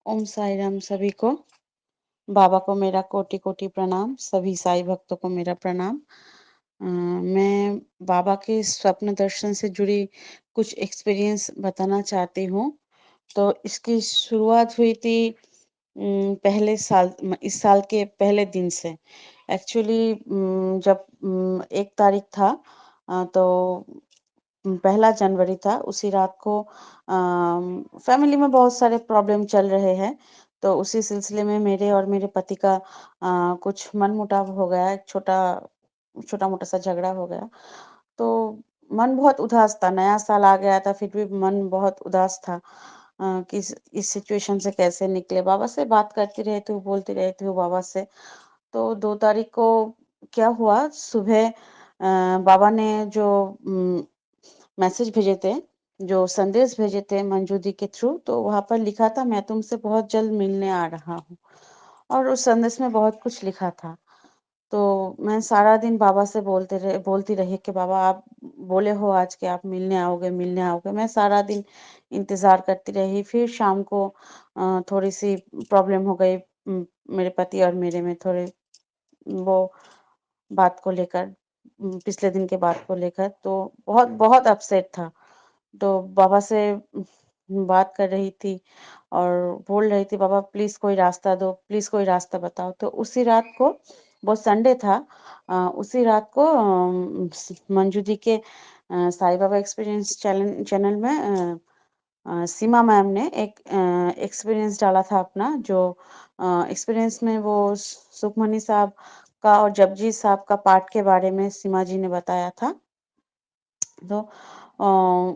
ओम साई राम सभी को। बाबा को मेरा कोटि-कोटि प्रणाम, सभी साईं भक्तों को मेरा प्रणाम। मैं बाबा के स्वप्न दर्शन से जुड़ी कुछ एक्सपीरियंस बताना चाहती हूँ। तो इसकी शुरुआत हुई थी पहले साल इस साल के पहले दिन से। एक्चुअली जब 1 तारीख था तो पहला जनवरी था, उसी रात को फैमिली में बहुत सारे प्रॉब्लम चल रहे हैं, तो उसी सिलसिले में मेरे और मेरे पति का कुछ मनमुटाव हो गया, एक छोटा-मोटा सा झगड़ा हो गया। तो मन बहुत उदास था, नया साल आ गया था, फिर भी मन बहुत उदास था कि इस सिचुएशन से कैसे निकले। बाबा से बात करती रहती हूँ, बोलती रहती हूँ बाबा से। तो 2 तारीख को क्या हुआ, सुबह बाबा ने जो मैसेज भेजे थे, जो संदेश भेजे थे मंजू दी के थ्रू, तो वहाँ पर लिखा था मैं तुमसे बहुत जल्द मिलने आ रहा हूँ और उस संदेश में बहुत कुछ लिखा था। तो मैं सारा दिन बाबा से बोलती रही कि बाबा आप बोले हो आज कि आप मिलने आओगे। मैं सारा दिन इंतज़ार करती रही। फिर शाम को थोड़ी-सी प्रॉब्लम हो गई मेरे पति और मेरे में थोड़े वो बात को लेकर पिछले दिन के बात को लेकर तो बहुत बहुत अपसेट था। तो बाबा से बात कर रही थी और बोल रही थी बाबा प्लीज़ कोई रास्ता दो, प्लीज़ कोई रास्ता बताओ। तो उसी रात को वो संडे था उसी रात को मंजू जी के साईं बाबा एक्सपीरियंस चैनल में सीमा मैम ने एक एक्सपीरियंस डाला था अपना जो एक्सपीरियंस में वो सुखमनी साहब का और जपजी साहब का पाठ के बारे में सीमा जी ने बताया था। तो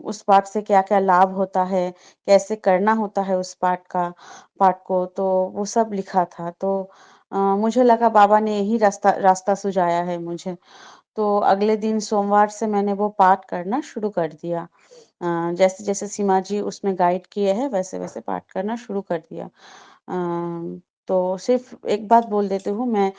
उस पाठ से क्या-क्या लाभ होता है, कैसे करना होता है उस पाठ को, तो वो सब लिखा था। तो मुझे लगा बाबा ने यही रास्ता रास्ता सुझाया है मुझे। तो अगले दिन सोमवार से मैंने वो पाठ करना शुरू कर दिया। जैसे-जैसे सीमा जी उसमें गाइड किए हैं, वैसे-वैसे पाठ करना शुरू कर दिया। तो सिर्फ़ एक बात बोल देती हूँ मैं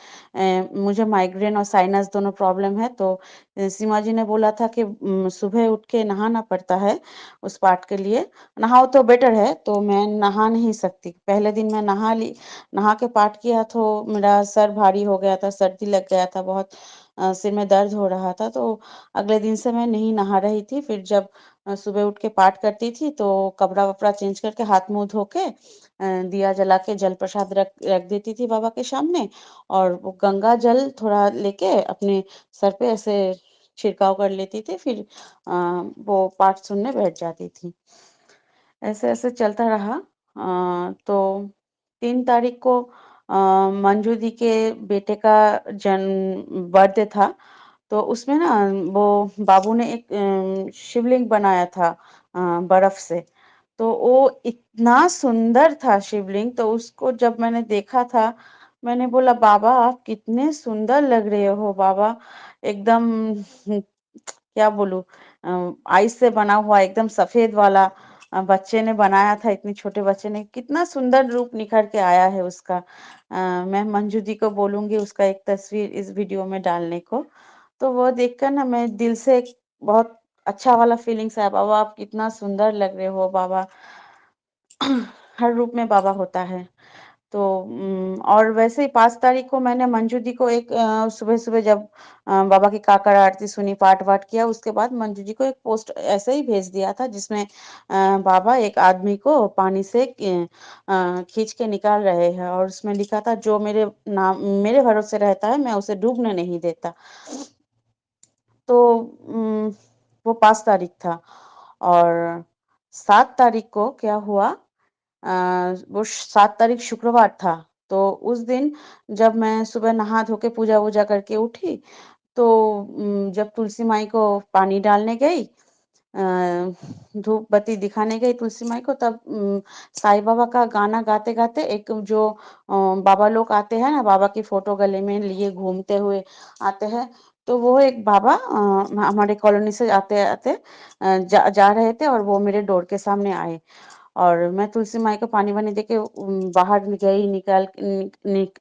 मुझे माइग्रेन और साइनस दोनों प्रॉब्लम है, तो सीमा जी ने बोला था कि सुबह उठ के नहाना पड़ता है उस पाठ के लिए। नहाओ तो बेटर है, तो मैं नहा नहीं सकती। पहले दिन मैं नहा के पाठ किया तो मेरा सर भारी हो गया था, सर्दी लग गया था बहुत सिर में दर्द हो रहा था, तो अगले दिन से मैं नहीं नहा रही थी। फिर जब सुबह उठ के पाठ करती थी, तो कपड़ा-वपड़ा चेंज करके हाथ-मुँह धो के दिया जला के जल प्रसाद रख रख देती थी बाबा के सामने और वो गंगा जल थोड़ा लेके अपने सर पे ऐसे छिड़काव कर लेती थी, फिर वो पाठ सुनने बैठ जाती थी। ऐसे-ऐसे चलता रहा। तो 3 तारीख को मंजू दी के बेटे का बर्थडे था, तो उसमें ना वो बाबू ने एक शिवलिंग बनाया था बर्फ से। तो वो इतना सुंदर था शिवलिंग, तो उसको जब मैंने देखा था, मैंने बोला बाबा आप कितने सुंदर लग रहे हो बाबा, एकदम क्या बोलूँ आइस से बना हुआ एकदम सफ़ेद वाला बच्चे ने बनाया था, इतने छोटे बच्चे ने, कितना सुंदर रूप निखर के आया है उसका। मैं मंजू दी को बोलूँगी उसका एक तस्वीर इस वीडियो में डालने को। तो वो देखकर ना मैं दिल से एक बहुत अच्छा वाला फीलिंग्स आया, बाबा आप कितना सुंदर लग रहे हो बाबा। हर रूप में बाबा होता है। तो और वैसे ही 5 तारीख को मैंने मंजू दी को एक सुबह-सुबह जब बाबा की काकड़ आरती सुनी, पाठ-वाठ किया, उसके बाद मंजू जी को एक पोस्ट ऐसे ही भेज दिया था जिसमें बाबा एक आदमी को पानी से खींच के निकाल रहे हैं और उसमें लिखा था जो मेरे भरोसे रहता है, मैं उसे डूबने नहीं देता। तो वो 5 तारीख था और 7 तारीख को क्या हुआ वो 7 तारीख शुक्रवार था, तो उस दिन जब मैं सुबह नहा धो के पूजा-वूजा करके उठी, तो जब तुलसी माई को पानी डालने गई धूप बत्ती दिखाने गई तुलसी माई को तब साईं बाबा का गाना गाते-गाते एक जो बाबा लोग आते हैं ना, बाबा की फ़ोटो गले में लिए घूमते हुए आते हैं, तो वो एक बाबा हमारे कॉलोनी से आते-आते जा जा रहे थे और वो मेरे डोर के सामने आए। और मैं तुलसी माई को पानी-वानी देके बाहर गई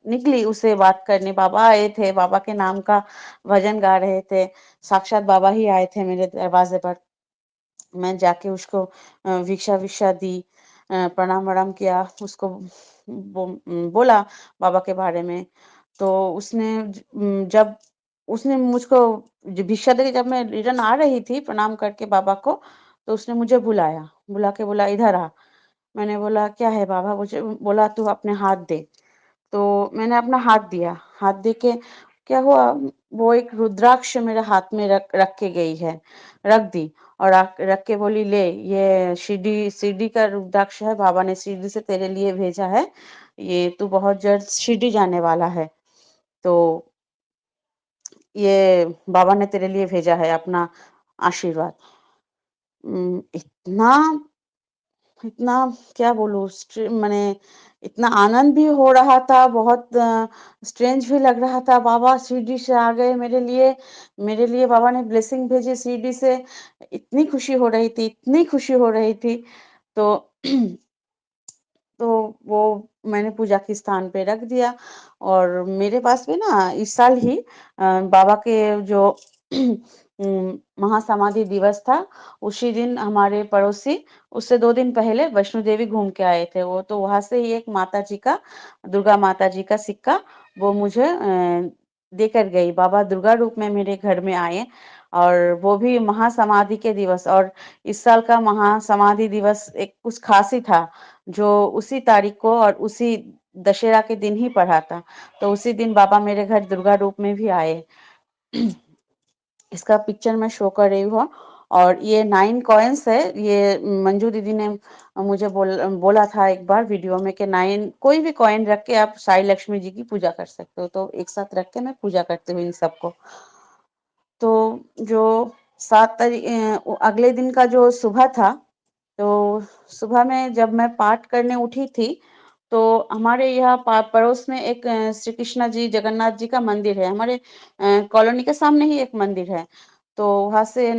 निकली उससे बात करने। बाबा आए थे, बाबा के नाम का भजन गा रहे थे। साक्षात बाबा ही आए थे मेरे दरवाज़े पर। मैं जाके उसको भिक्षा-विक्षा दी। प्रणाम वणाम किया, उसको बोला बाबा के बारे में। तो जब उसने मुझको भिक्षा देके जब मैं रिटर्न आ रही थी प्रणाम करके बाबा को, तो उसने मुझे बुलाया, बुला के बोला इधर आ। मैंने बोला क्या है बाबा? मुझे बोला तू अपने हाथ दे। तो मैंने अपना हाथ दिया, हाथ दे के क्या हुआ, वो एक रुद्राक्ष मेरे हाथ में रख रख के गई है, रख दी। और रख के बोली ले, ये शिरडी शिरडी का रुद्राक्ष है, बाबा ने शिरडी से तेरे लिए भेजा है, ये तू बहुत जल्द शिरडी जाने वाला है, तो ये बाबा ने तेरे लिए भेजा है अपना आशीर्वाद। इतना इतना क्या बोलूँ, मैंने इतना आनंद भी हो रहा था, बहुत स्ट्रेंज भी लग रहा था। बाबा शिरडी से आ गए मेरे लिए बाबा ने ब्लेसिंग भेजी शिरडी से। इतनी खुशी हो रही थी, इतनी खुशी हो रही थी। तो तो वो मैंने पूजा के स्थान पे रख दिया। और मेरे पास भी ना इस साल ही बाबा के जो महासमाधि दिवस था, उसी दिन हमारे पड़ोसी उससे 2 दिन पहले वैष्णो देवी घूम के आए थे वो, तो वहां से ही एक माता जी का, दुर्गा माता जी का सिक्का वो मुझे देकर गई। बाबा दुर्गा रूप में मेरे घर में आए, और वो भी महासमाधि के दिवस। और इस साल का महासमाधि दिवस एक कुछ खास ही था, जो उसी तारीख को और उसी दशहरा के दिन ही पड़ा था। तो उसी दिन बाबा मेरे घर दुर्गा रूप में भी आए। इसका पिक्चर मैं शो कर रही हूँ। और ये 9 कॉइन्स है, ये मंजू दीदी ने मुझे बोला था एक बार वीडियो में कि 9 कोई भी कॉइन रख के आप साई लक्ष्मी जी की पूजा कर सकते हो। तो एक साथ रख के मैं पूजा करती हूँ इन सबको। तो जो अगले दिन का जो सुबह था, तो सुबह में जब मैं पाठ करने उठी थी, तो हमारे यहाँ पड़ोस में एक श्री कृष्णा जी जगन्नाथ जी का मंदिर है, हमारे कॉलोनी के सामने ही एक मंदिर है। तो वहां से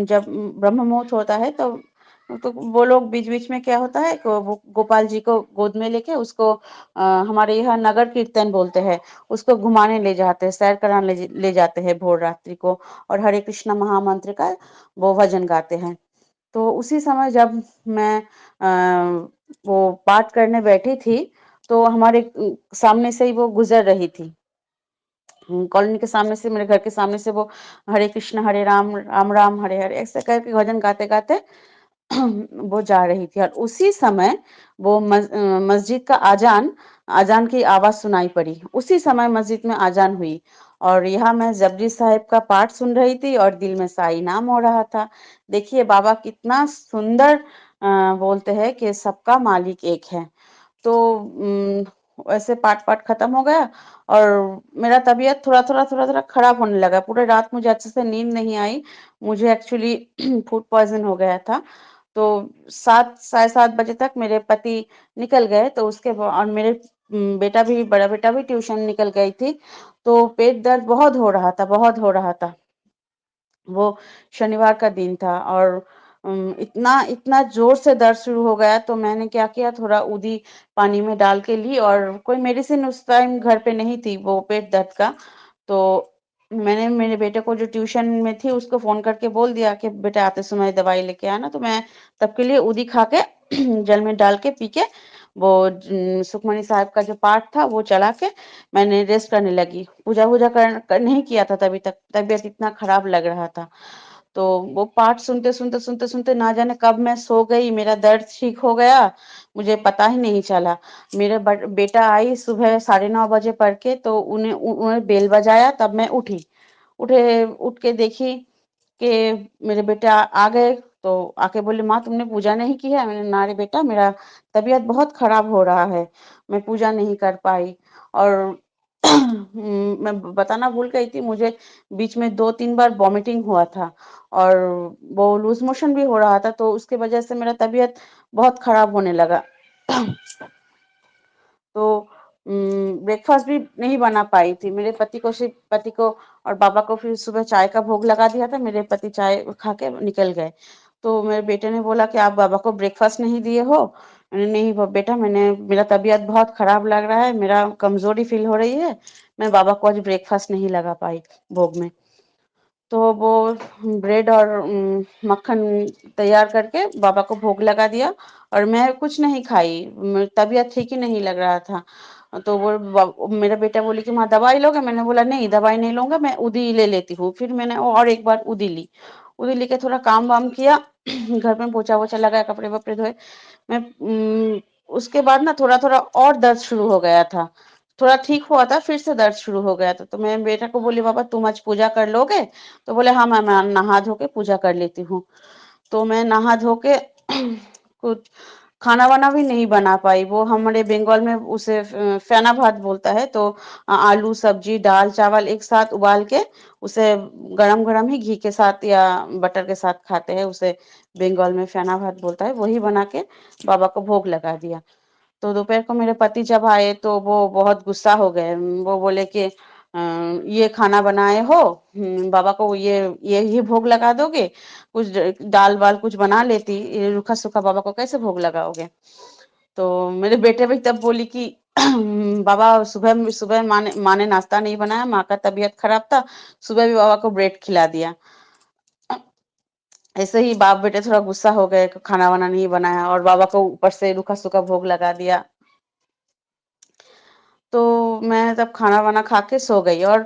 जब ब्रह्म मुहूर्त होता है, तो वो लोग बीच बीच में क्या होता है, वो गोपाल जी को गोद में लेके उसको हमारे यहाँ नगर कीर्तन बोलते हैं, उसको घुमाने ले जाते हैं, सैर कराने ले जाते हैं भोर रात्रि को। और हरे कृष्णा महामंत्र का वो भजन गाते हैं। तो उसी समय जब मैं वो पाठ करने बैठी थी, तो हमारे सामने से ही वो गुजर रही थी। कॉलोनी के सामने से, मेरे घर के सामने से वो हरे कृष्ण हरे राम राम राम हरे हरे ऐसे करके भजन गाते गाते वो जा रही थी। और उसी समय वो मस्जिद का आजान आजान की आवाज सुनाई पड़ी। उसी समय मस्जिद में आजान हुई, और यहाँ मैं जपजी साहिब का पाठ सुन रही थी और दिल में साई नाम हो रहा था। देखिए बाबा कितना सुंदर बोलते हैं कि सबका मालिक एक है। तो वैसे पाठ पाठ खत्म हो गया, और मेरा तबीयत थोड़ा थोड़ा खराब होने लगा। पूरे रात मुझे अच्छे से नींद नहीं आई। मुझे एक्चुअली फूड पॉइजन हो गया था। तो 7 साढ़े 7 बजे तक मेरे पति निकल गए, तो उसके बाद और मेरे बेटा भी, बड़ा बेटा भी ट्यूशन निकल गई थी। तो पेट दर्द बहुत हो रहा था, बहुत हो रहा था। वो शनिवार का दिन था, और इतना इतना जोर से दर्द शुरू हो गया, तो मैंने क्या किया, थोड़ा उदी पानी में डाल के ली। और कोई मेडिसिन उस टाइम घर पे नहीं थी वो पेट दर्द का। तो मैंने मेरे बेटे को जो ट्यूशन में थी उसको फोन करके बोल दिया कि बेटा आते समय दवाई लेके आना। तो मैं तब के लिए उदी खा के जल में डाल के पी के वो सुखमनी साहब का जो पाठ था वो चला के मैंने रेस्ट करने लगी। पूजा वूजा नहीं किया था तभी तक, तबीयत इतना खराब लग रहा था। तो वो पाठ सुनते सुनते ना जाने कब मैं सो गई, मेरा दर्द ठीक हो गया, मुझे पता ही नहीं चला। मेरे बेटा आई सुबह 9:30 बजे पढ़ के, तो उन्हें बेल बजाया, तब मैं उठ के देखी कि मेरे बेटे आ गए। तो आके बोले माँ तुमने पूजा नहीं की है? मैंने ना रे बेटा, मेरा तबीयत बहुत खराब हो रहा है, मैं पूजा नहीं कर पाई। और मैं बताना भूल गई थी, मुझे बीच में 2-3 बार वॉमिटिंग हुआ था, और वो लूज मोशन भी हो रहा था, तो उसके वजह से मेरा तबीयत बहुत खराब होने लगा। तो ब्रेकफास्ट भी नहीं बना पाई थी। मेरे पति को और बाबा को फिर सुबह चाय का भोग लगा दिया था, मेरे पति चाय खा के निकल गए। तो मेरे बेटे ने बोला कि आप बाबा को ब्रेकफास्ट नहीं दिए हो? मैंने नहीं बेटा, मेरा तबीयत बहुत खराब लग रहा है, मेरा कमजोरी फील हो रही है, मैं बाबा को आज ब्रेकफास्ट नहीं लगा पाई भोग में। तो वो ब्रेड और मक्खन तैयार करके बाबा को भोग लगा दिया और मैं कुछ नहीं खाई। तबीयत ठीक ही नहीं लग रहा था। तो वो मेरा बेटा बोली कि माँ दवाई लोगे? मैंने बोला नहीं दवाई नहीं लूंगा, मैं उदी ले लेती हूँ। फिर मैंने और एक बार उदी ली। उदी लेके थोड़ा काम वाम किया घर में पोछा वोछा लगाया, कपड़े वपड़े धोए। मैं उसके बाद ना थोड़ा थोड़ा और दर्द शुरू हो गया था। थोड़ा ठीक हुआ था, फिर से दर्द शुरू हो गया था। तो मैं बेटा को बोली बाबा तुम आज पूजा कर लोगे? तो बोले हाँ मैं नहा धो के पूजा कर लेती हूँ। तो मैं नहा धो के कुछ खाना वाना भी नहीं बना पाई। वो हमारे बंगाल में उसे फेना भात बोलता है। तो आलू सब्जी दाल चावल एक साथ उबाल के उसे गरम गरम ही घी के साथ या बटर के साथ खाते हैं। उसे बंगाल में फेना भात बोलता है। वही बना के बाबा को भोग लगा दिया। तो दोपहर को मेरे पति जब आए तो वो बहुत गुस्सा हो गए। वो बोले कि ये खाना बनाए हो, बाबा को ये भोग लगा दोगे? कुछ दाल वाल कुछ बना लेती, ये रूखा सूखा बाबा को कैसे भोग लगाओगे? तो मेरे बेटे भी तब बोली कि बाबा सुबह सुबह माँ ने नाश्ता नहीं बनाया, माँ का तबीयत खराब था, सुबह भी बाबा को ब्रेड खिला दिया। ऐसे ही बाप बेटे थोड़ा गुस्सा हो गए, खाना वाना नहीं बनाया और बाबा को ऊपर से रूखा सूखा भोग लगा दिया। तो मैं तब खाना वाना खा के सो गई और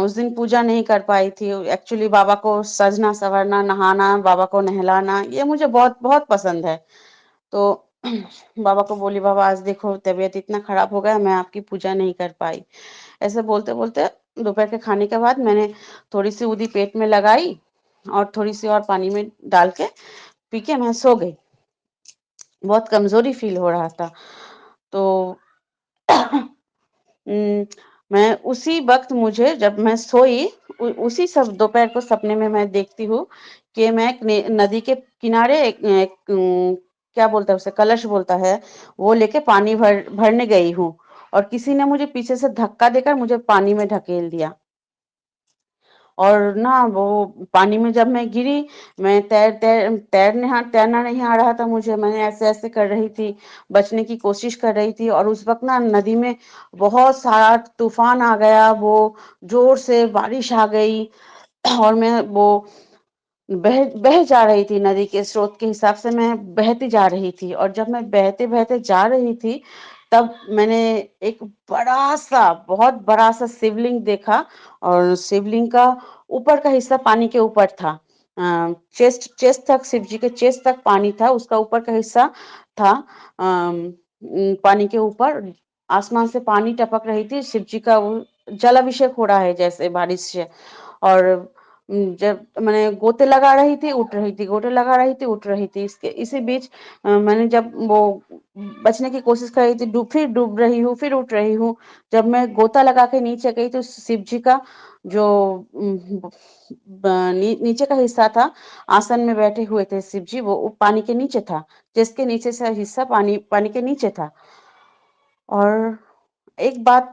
उस दिन पूजा नहीं कर पाई थी। एक्चुअली बाबा को सजना संवरना, नहाना, बाबा को नहलाना ये मुझे बहुत बहुत पसंद है। तो बाबा को बोली बाबा आज देखो तबीयत इतना खराब हो गया, मैं आपकी पूजा नहीं कर पाई। ऐसे बोलते बोलते दोपहर के खाने के बाद मैंने थोड़ी सी उदी पेट में लगाई और थोड़ी सी और पानी में डाल के पी के मैं सो गई। बहुत कमजोरी फील हो रहा था। तो उम, मैं उसी वक़्त मुझे जब मैं सोई उसी सब दोपहर को सपने में मैं देखती हूँ कि मैं एक ने नदी के किनारे एक एक क्या बोलते हैं उसे कलश बोलता है, वो लेके पानी भरने गई हूँ और किसी ने मुझे पीछे से धक्का देकर मुझे पानी में ढकेल दिया। और ना वो पानी में जब मैं गिरी, मैं तैरना नहीं आ रहा था मुझे। मैंने ऐसे-ऐसे कर रही थी, बचने की कोशिश कर रही थी और उस वक़्त ना नदी में बहुत सारा तूफ़ान आ गया, वो ज़ोर से बारिश आ गई और मैं वो बह बह जा रही थी नदी के स्रोत के हिसाब से मैं बहती जा रही थी और जब मैं बहते-बहते जा रही थी, तब मैंने एक बड़ा-सा, बहुत बड़ा-सा शिवलिंग देखा और शिवलिंग का ऊपर का हिस्सा पानी के ऊपर था। चेस्ट चेस्ट तक शिव जी के चेस्ट तक पानी था, उसका ऊपर का हिस्सा था पानी के ऊपर। आसमान से पानी टपक रही थी, शिव जी का वो जलाभिषेक हो रहा है जैसे बारिश से। और जब मैंने गोते लगा रही थी, उठ रही थी, गोते लगा रही थी, उठ रही थी। इसके इसी बीच मैंने जब वो बचने की कोशिश कर रही थी, फिर डूब रही हूँ, फिर उठ रही हूँ। जब मैं गोता लगा के नीचे गई तो शिव जी का जो नीचे का हिस्सा था, आसन में बैठे हुए थे शिव जी, वो पानी के नीचे था। जिसके नीचे से हिस्सा पानी पानी के नीचे था। और एक बात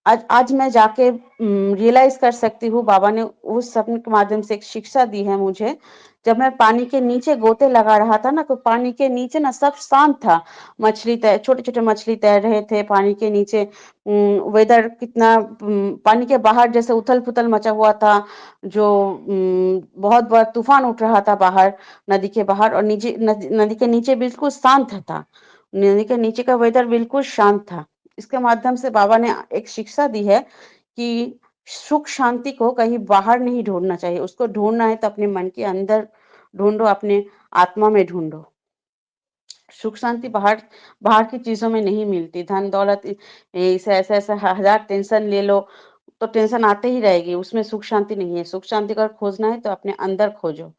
आज आज मैं जाके रियलाइज़ कर सकती हूँ, बाबा ने उस सपने के माध्यम से एक शिक्षा दी है मुझे। जब मैं पानी के नीचे गोते लगा रहा था ना, तो पानी के नीचे ना सब शांत था। मछली छोटे-छोटे मछली तैर रहे थे पानी के नीचे। वेदर कितना पानी के बाहर जैसे उथल-पुथल मचा हुआ था, जो बहुत बड़ा तूफ़ान उठ रहा था बाहर, नदी के बाहर और नीचे नदी के नीचे बिल्कुल शांत था। नदी के नीचे का वेदर बिल्कुल शांत था। इसके माध्यम से बाबा ने एक शिक्षा दी है कि सुख शांति को कहीं बाहर नहीं ढूँढना चाहिए, उसको ढूँढना है तो अपने मन के अंदर ढूँढो, अपने आत्मा में ढूँढो। सुख शांति बाहर बाहर की चीज़ों में नहीं मिलती। धन दौलत ऐसे ऐसे हज़ार टेंशन ले लो, तो टेंशन आते ही रहेगी, उसमें सुख शांति नहीं है। सुख शांति अगर खोजना है तो अपने अंदर खोजो।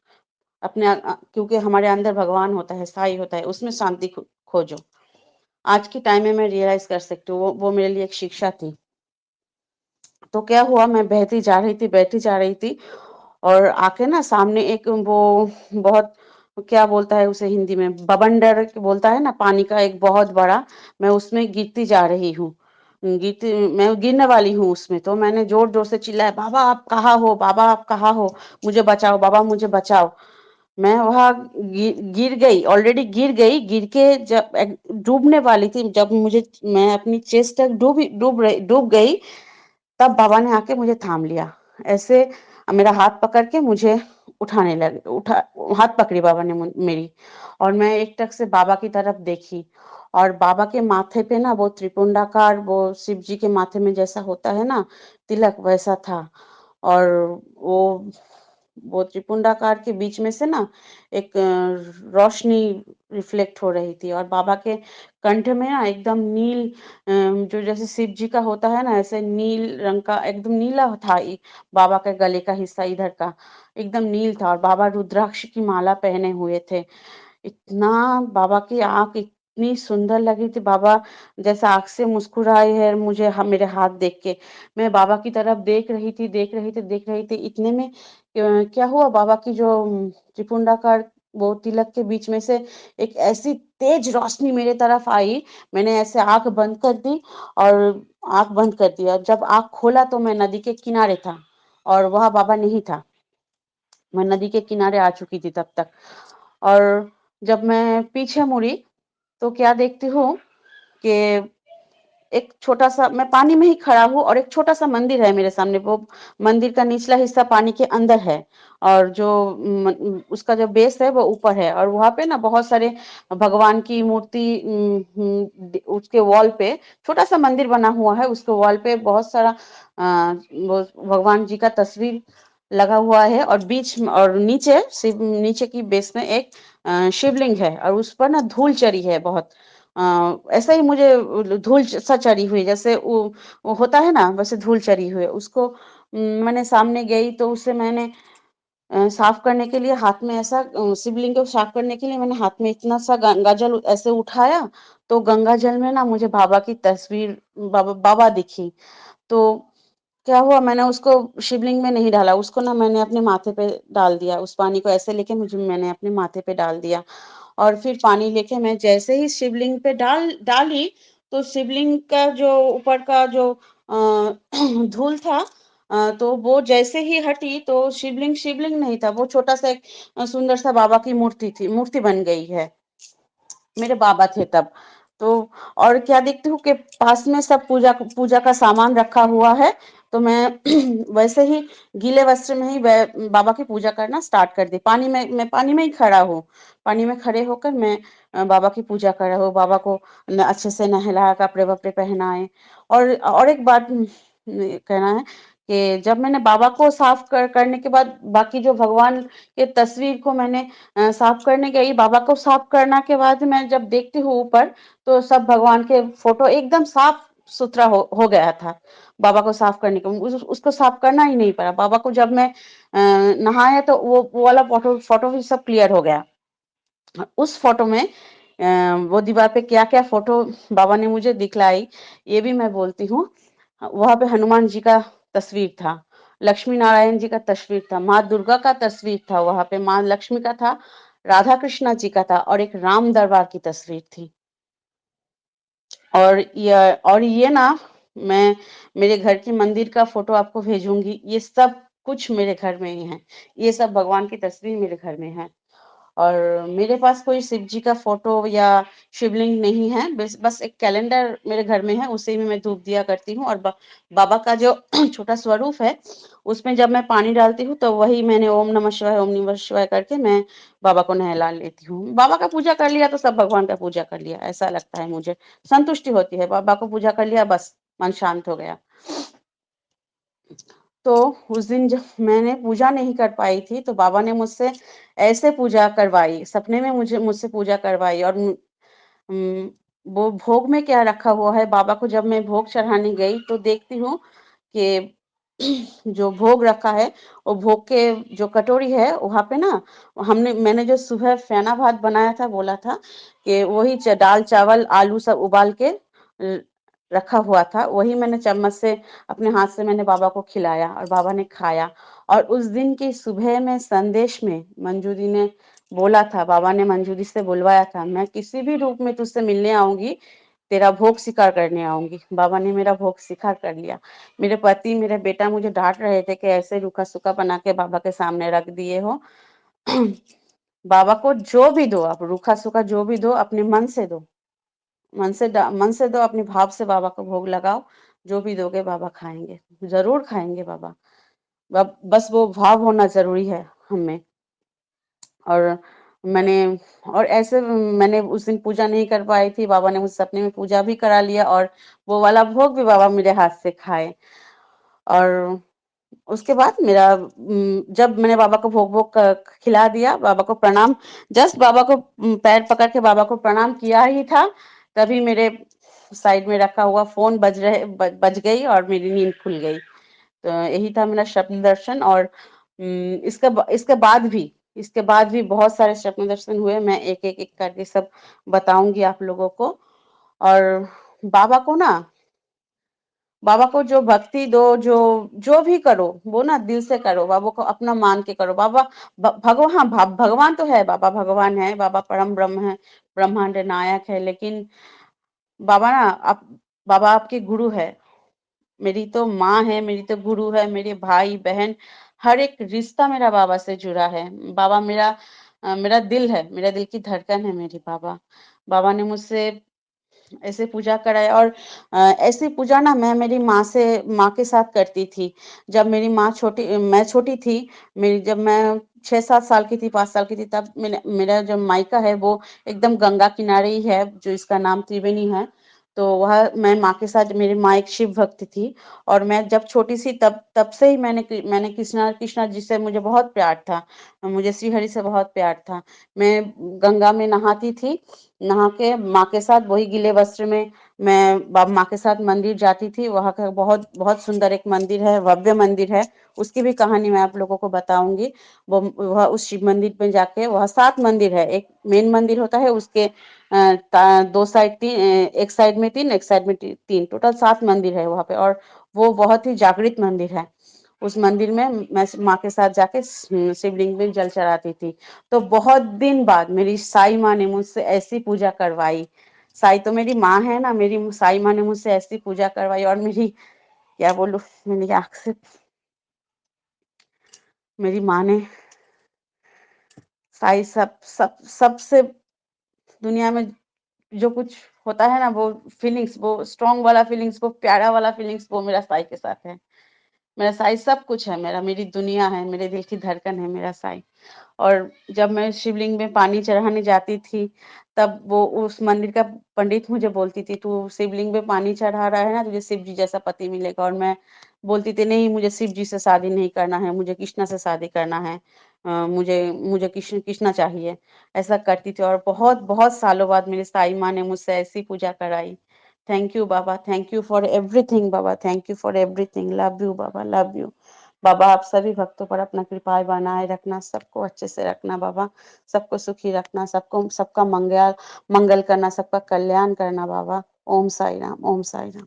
क्योंकि हमारे अंदर भगवान होता है, साईं होता है, उसमें शांति खोजो। आज के टाइम में मैं रियलाइज़ कर सकती हूँ, वो मेरे लिए एक शिक्षा थी। तो क्या हुआ, मैं बहती जा रही थी, बहती जा रही थी और आके ना सामने एक वो बहुत क्या बोलता है उसे हिंदी में, बवंडर बोलता है ना, पानी का एक बहुत बड़ा, मैं उसमें गिरती जा रही हूँ। गिरती मैं गिरने वाली हूँ उसमें, तो मैंने ज़ोर-ज़ोर से चिल्लाया, "बाबा आप कहाँ हो? बाबा आप कहाँ हो? मुझे बचाओ, बाबा मुझे बचाओ।" मैं वहाँ गिर गई, ऑलरेडी गिर गई, गिर के जब डूबने वाली थी, जब मैं अपनी चेस्ट तक डूब गई, तब बाबा ने आके मुझे थाम लिया। ऐसे मेरा हाथ पकड़ के मुझे उठाने लगे, उठा हाथ पकड़ी बाबा ने मेरी, और मैं एकटक से बाबा की तरफ देखी, और बाबा के माथे पे ना वो त्रिपुंडाकार, वो शिव जी के माथे में जैसा होता है ना तिलक, वैसा था। और वो वो त्रिपुंडाकार के बीच में से ना एक रोशनी रिफ्लेक्ट हो रही थी, और बाबा के कंठ में ना एकदम नील, जो जैसे शिव जी का होता है ना, ऐसे नील रंग का एकदम नीला था बाबा के गले का हिस्सा इधर का एकदम नील था, और बाबा रुद्राक्ष की माला पहने हुए थे। इतना बाबा की आँख इतनी सुंदर लगी थी, बाबा जैसे आँख से मुस्कुराए हैं मुझे, मेरे हाथ देख के। मैं बाबा की तरफ देख रही थी, इतने में क्या हुआ, बाबा की जो त्रिपुंडाकार वो तिलक के बीच में से एक ऐसी तेज रोशनी मेरे तरफ आई, मैंने ऐसे आँख बंद कर दी, और आँख बंद कर दिया। जब आँख खोला तो मैं नदी के किनारे था, और वहाँ बाबा नहीं था। मैं नदी के किनारे आ चुकी थी तब तक। और जब मैं पीछे मुड़ी तो क्या देखती हूँ कि एक छोटा-सा, मैं पानी में ही खड़ा हूँ, और एक छोटा-सा मंदिर है मेरे सामने। वो मंदिर का निचला हिस्सा पानी के अंदर है, और जो उसका जो बेस है वो ऊपर है, और वहाँ पे ना बहुत सारे भगवान की मूर्ति, उसके वॉल पे छोटा-सा मंदिर बना हुआ है, उसके वॉल पे बहुत सारा वो भगवान जी का तस्वीर लगा हुआ है, और बीच में और नीचे की बेस में एक शिवलिंग है, और उस पर ना धूल चढ़ी है बहुत। ऐसा ही मुझे धूल सा चढ़ी हुई, जैसे वो होता है ना, वैसे धूल चढ़ी हुई है। उसको मैंने सामने गई तो उसे मैंने साफ करने के लिए हाथ में ऐसा, शिवलिंग को साफ करने के लिए मैंने हाथ में इतना सा गंगा जल ऐसे उठाया, तो गंगा जल में ना मुझे बाबा की तस्वीर, बाबा दिखी। तो क्या हुआ, मैंने उसको शिवलिंग में नहीं डाला, उसको ना मैंने अपने माथे पे डाल दिया। उस पानी को ऐसे लेके मैंने अपने माथे पे डाल दिया, और फिर पानी लेके मैं जैसे ही शिवलिंग पे डाली, तो शिवलिंग का जो ऊपर का जो धूल था, तो वो जैसे ही हटी तो शिवलिंग नहीं था, वो छोटा-सा एक सुंदर सा बाबा की मूर्ति बन गई है। मेरे बाबा थे तब। तो और क्या देखती हूँ कि पास में सब पूजा पूजा का सामान रखा हुआ है, तो मैं वैसे ही गीले वस्त्र में ही बाबा की पूजा करना स्टार्ट कर दी। मैं पानी में ही खड़ा हूँ। पानी में खड़े होकर मैं बाबा की पूजा कर रहा हूँ। बाबा को अच्छे से नहलाया, कपड़े-वपड़े पहनाए। और एक बात कहना है कि जब मैंने बाबा को साफ करने के बाद बाकी जो भगवान के तस्वीर को मैंने साफ करने गई, बाबा को साफ करना के बाद मैं जब देखती हूँ ऊपर, तो सब भगवान के फोटो एकदम साफ सुथरा हो गया था। बाबा को साफ करने के उसको साफ करना ही नहीं पड़ा। बाबा को जब मैं नहाया तो वो वाला फोटो फोटो भी सब क्लियर हो गया। उस फोटो में वो दीवार पे क्या-क्या फोटो बाबा ने मुझे दिखलाई, ये भी मैं बोलती हूँ। वहाँ पे हनुमान जी का तस्वीर था, लक्ष्मी नारायण जी का तस्वीर था, माँ दुर्गा का तस्वीर था, वहाँ पे माँ लक्ष्मी का था, राधा कृष्णा जी का था, और एक राम दरबार की तस्वीर थी। और ये ना, मैं मेरे घर की मंदिर का फोटो आपको भेजूँगी। ये सब कुछ मेरे घर में ही है। ये सब भगवान की तस्वीर मेरे घर में है। और मेरे पास कोई शिव जी का फ़ोटो या शिवलिंग नहीं है, बस एक कैलेंडर मेरे घर में है, उसी में मैं धूप दिया करती हूँ, और बाबा का जो छोटा स्वरूप है, उसमें जब मैं पानी डालती हूँ, तो वही मैंने ओम नमः शिवाय करके मैं बाबा को नहला लेती हूँ। बाबा का पूजा कर लिया तो सब भगवान का पूजा कर लिया, ऐसा लगता है मुझे। संतुष्टि होती है, बाबा को पूजा कर लिया, बस मन शांत हो गया। तो उस दिन जब मैंने पूजा नहीं कर पाई थी, तो बाबा ने मुझसे ऐसे पूजा करवाई, सपने में मुझसे पूजा करवाई, और उम, वो भोग में क्या रखा हुआ है, बाबा को जब मैं भोग चढ़ाने गई तो देखती हूँ कि जो भोग रखा है, वो भोग के जो कटोरी है, वहाँ पे ना मैंने जो सुबह फेना भात बनाया था, बोला था कि वही दाल, चावल, आलू सब उबाल के रखा हुआ था, वही मैंने चम्मच से अपने हाथ से मैंने बाबा को खिलाया, और बाबा ने खाया। और उस दिन की सुबह में संदेश में मंजू दी ने बोला था, बाबा ने मंजू दी से बुलवाया था, मैं किसी भी रूप में तुझसे मिलने आऊँगी, तेरा भोग स्वीकार करने आऊँगी। बाबा ने मेरा भोग स्वीकार कर लिया। मेरे पति, मेरे बेटा मुझे डाँट रहे थे कि ऐसे रूखा-सूखा बना के बाबा के सामने रख दिए हो। बाबा को जो भी दो, आप रूखा-सूखा जो भी दो, अपने मन से दो। मन से दो, अपने भाव से बाबा को भोग लगाओ। जो भी दोगे बाबा खाएँगे, ज़रूर खाएँगे बाबा। बस वो भाव होना ज़रूरी है हम में। और मैंने और ऐसे मैंने उस दिन पूजा नहीं कर पाई थी, बाबा ने मुझे सपने में पूजा भी करा लिया और वो वाला भोग भी बाबा मेरे हाथ से खाए। और उसके बाद जब मैंने बाबा को भोग-वोग क खिला दिया, बाबा को प्रणाम, जस्ट बाबा को पैर पकड़ के बाबा को प्रणाम किया ही था, तभी मेरे साइड में रखा हुआ फ़ोन बज गई और मेरी नींद खुल गई। तो यही था मेरा स्वप्न दर्शन। और इसके बाद भी बहुत सारे स्वप्न दर्शन हुए। मैं एक करके सब बताऊँगी आप लोगों को। और बाबा को ना बाबा को जो भक्ति दो, जो भी करो, वो ना दिल से करो, बाबा को अपना मान के करो। बाबा भगवान, हाँ, भगवान तो है, बाबा भगवान है, बाबा परम ब्रह्म है, ब्रह्मांड नायक है, लेकिन बाबा ना आप बाबा आपके गुरु है। मेरी तो माँ है, मेरी तो गुरु है, मेरे भाई-बहन, हर एक रिश्ता मेरा बाबा से जुड़ा है। बाबा मेरा दिल है, मेरा दिल की धड़कन है मेरे बाबा। बाबा ने मुझसे ऐसे पूजा कराया। और ऐसी पूजा ना मैं मेरी माँ के साथ करती थी। जब मैं छोटी थी, मेरी जब मैं 6-7 साल की थी, 5 साल की थी, तब मेरा जो मायका है वो एकदम गंगा किनारे ही है, जो इसका नाम त्रिवेणी है। तो वह मैं माँ के साथ, मेरी माँ एक शिव भक्त थी। और मैं जब छोटी सी तब तब से ही मैंने कृष्णा कृष्णा जी से मुझे बहुत प्यार था। मुझे श्री हरि से बहुत प्यार था। मैं गंगा में नहाती थी, नहा के माँ के साथ वही गीले वस्त्र में मैं माँ के साथ मंदिर जाती थी। वहाँ का बहुत बहुत सुंदर एक मंदिर है, भव्य मंदिर है। उसकी भी कहानी मैं आप लोगों को बताऊंगी। वो वह उस शिव मंदिर में जाके, वह 7 मंदिर है, एक मेन मंदिर होता है, उसके दो साइड एक साइड में 3, एक साइड में 3, टोटल 7 मंदिर है वहाँ पे। और वो बहुत ही जागृत मंदिर है। उस मंदिर में मैं माँ के साथ जाके शिवलिंग में जल चढ़ाती थी। तो बहुत दिन बाद मेरी साई माँ ने मुझसे ऐसी पूजा करवाई। साई तो मेरी माँ है ना, मेरी साई माँ ने मुझसे ऐसी पूजा करवाई। और मेरी, क्या बोलूं, मेरी आँख से मेरी माँ ने साई सबसे दुनिया में जो कुछ होता है ना, वो फीलिंग्स, वो स्ट्रॉन्ग वाला फीलिंग्स, वो प्यारा वाला फीलिंग्स, वो मेरा साई के साथ है। मेरा साई सब कुछ है, मेरी दुनिया है, मेरे दिल की धड़कन है मेरा साई। और जब मैं शिवलिंग में पानी चढ़ाने जाती थी, तब वो उस मंदिर का पंडित मुझे बोलती थी, "तू शिवलिंग में पानी चढ़ा रहा है ना, तुझे शिव जी जैसा पति मिलेगा।" और मैं बोलती थी, "नहीं, मुझे शिव जी से शादी नहीं करना है, मुझे कृष्णा से शादी करना है। मुझे मुझे कृष्णा चाहिए।" ऐसा करती थी। और बहुत सालों बाद मेरी साईं माँ ने मुझसे ऐसी पूजा कराई। Thank you Baba, thank you for everything Baba, thank you for everything. Love you Baba, love you. Baba आप सभी भक्तों पर अपना कृपाएँ बनाए रखना, सबको अच्छे से रखना बाबा, सबको सुखी रखना, सबका मंगल मंगल करना, सबका कल्याण करना बाबा। ओम साई राम, ओम साई राम।